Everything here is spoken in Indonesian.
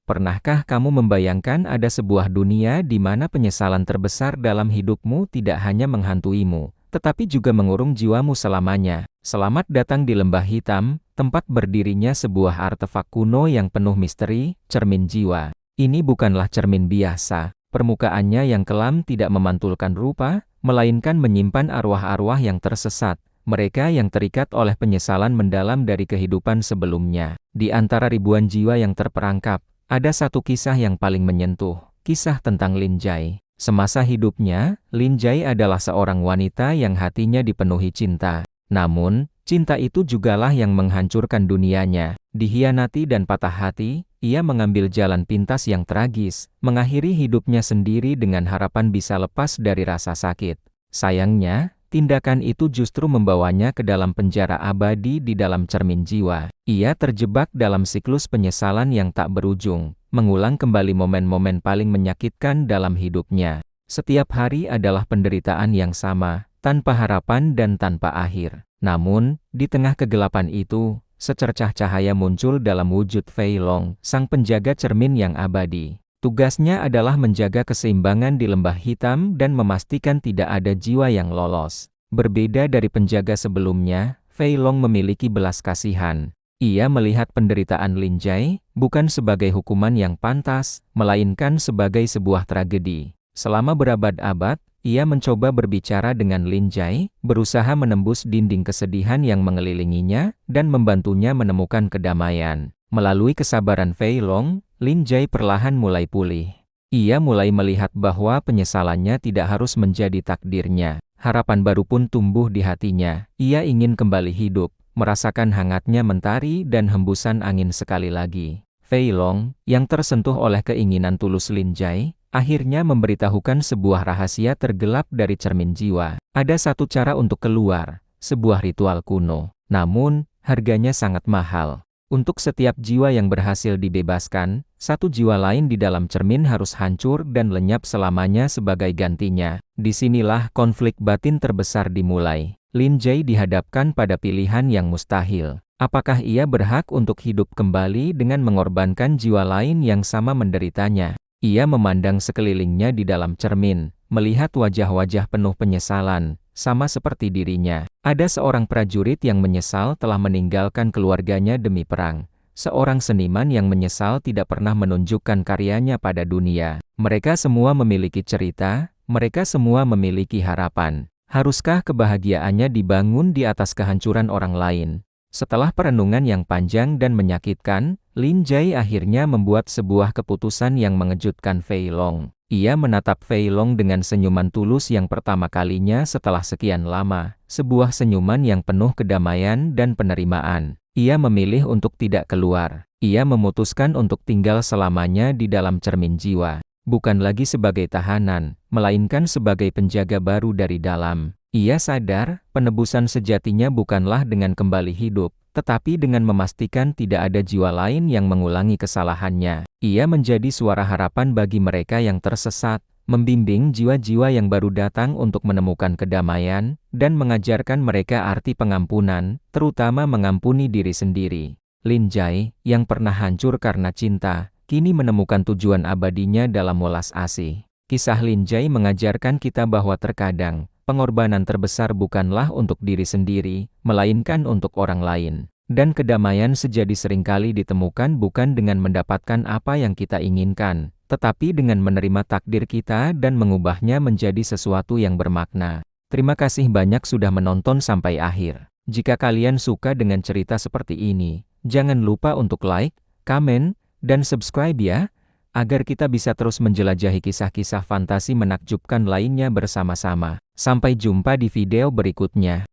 Pernahkah kamu membayangkan ada sebuah dunia di mana penyesalan terbesar dalam hidupmu tidak hanya menghantuimu, tetapi juga mengurung jiwamu selamanya? Selamat datang di Lembah Hitam, tempat berdirinya sebuah artefak kuno yang penuh misteri, cermin jiwa. Ini bukanlah cermin biasa. Permukaannya yang kelam tidak memantulkan rupa, melainkan menyimpan arwah-arwah yang tersesat. Mereka yang terikat oleh penyesalan mendalam dari kehidupan sebelumnya. Di antara ribuan jiwa yang terperangkap, ada satu kisah yang paling menyentuh, kisah tentang Lin Jai. Semasa hidupnya, Lin Jai adalah seorang wanita yang hatinya dipenuhi cinta. Namun, cinta itu jugalah yang menghancurkan dunianya. Dikhianati dan patah hati, ia mengambil jalan pintas yang tragis, mengakhiri hidupnya sendiri dengan harapan bisa lepas dari rasa sakit. Sayangnya, tindakan itu justru membawanya ke dalam penjara abadi di dalam cermin jiwa. Ia terjebak dalam siklus penyesalan yang tak berujung, mengulang kembali momen-momen paling menyakitkan dalam hidupnya. Setiap hari adalah penderitaan yang sama, tanpa harapan dan tanpa akhir. Namun, di tengah kegelapan itu, secercah cahaya muncul dalam wujud Fei Long, sang penjaga cermin yang abadi. Tugasnya adalah menjaga keseimbangan di lembah hitam dan memastikan tidak ada jiwa yang lolos. Berbeda dari penjaga sebelumnya, Fei Long memiliki belas kasihan. Ia melihat penderitaan Lin Jai, bukan sebagai hukuman yang pantas, melainkan sebagai sebuah tragedi. Selama berabad-abad, ia mencoba berbicara dengan Lin Jai, berusaha menembus dinding kesedihan yang mengelilinginya, dan membantunya menemukan kedamaian. Melalui kesabaran Fei Long, Lin Jai perlahan mulai pulih. Ia mulai melihat bahwa penyesalannya tidak harus menjadi takdirnya. Harapan baru pun tumbuh di hatinya. Ia ingin kembali hidup, merasakan hangatnya mentari dan hembusan angin sekali lagi. Fei Long, yang tersentuh oleh keinginan tulus Lin Jai, akhirnya memberitahukan sebuah rahasia tergelap dari cermin jiwa. Ada satu cara untuk keluar, sebuah ritual kuno. Namun, harganya sangat mahal. Untuk setiap jiwa yang berhasil dibebaskan, satu jiwa lain di dalam cermin harus hancur dan lenyap selamanya sebagai gantinya. Disinilah konflik batin terbesar dimulai. Lin Jai dihadapkan pada pilihan yang mustahil. Apakah ia berhak untuk hidup kembali dengan mengorbankan jiwa lain yang sama menderitanya? Ia memandang sekelilingnya di dalam cermin, melihat wajah-wajah penuh penyesalan, sama seperti dirinya. Ada seorang prajurit yang menyesal telah meninggalkan keluarganya demi perang. Seorang seniman yang menyesal tidak pernah menunjukkan karyanya pada dunia. Mereka semua memiliki cerita, mereka semua memiliki harapan. Haruskah kebahagiaannya dibangun di atas kehancuran orang lain? Setelah perenungan yang panjang dan menyakitkan, Lin Jai akhirnya membuat sebuah keputusan yang mengejutkan Fei Long. Ia menatap Fei Long dengan senyuman tulus yang pertama kalinya setelah sekian lama, sebuah senyuman yang penuh kedamaian dan penerimaan. Ia memilih untuk tidak keluar. Ia memutuskan untuk tinggal selamanya di dalam cermin jiwa. Bukan lagi sebagai tahanan, melainkan sebagai penjaga baru dari dalam. Ia sadar, penebusan sejatinya bukanlah dengan kembali hidup, tetapi dengan memastikan tidak ada jiwa lain yang mengulangi kesalahannya. Ia menjadi suara harapan bagi mereka yang tersesat, membimbing jiwa-jiwa yang baru datang untuk menemukan kedamaian, dan mengajarkan mereka arti pengampunan, terutama mengampuni diri sendiri. Lin Jai, yang pernah hancur karena cinta, kini menemukan tujuan abadinya dalam welas asih. Kisah Lin Jai mengajarkan kita bahwa terkadang, pengorbanan terbesar bukanlah untuk diri sendiri, melainkan untuk orang lain. Dan kedamaian sejati seringkali ditemukan bukan dengan mendapatkan apa yang kita inginkan, tetapi dengan menerima takdir kita dan mengubahnya menjadi sesuatu yang bermakna. Terima kasih banyak sudah menonton sampai akhir. Jika kalian suka dengan cerita seperti ini, jangan lupa untuk like, komen, dan subscribe ya, agar kita bisa terus menjelajahi kisah-kisah fantasi menakjubkan lainnya bersama-sama. Sampai jumpa di video berikutnya.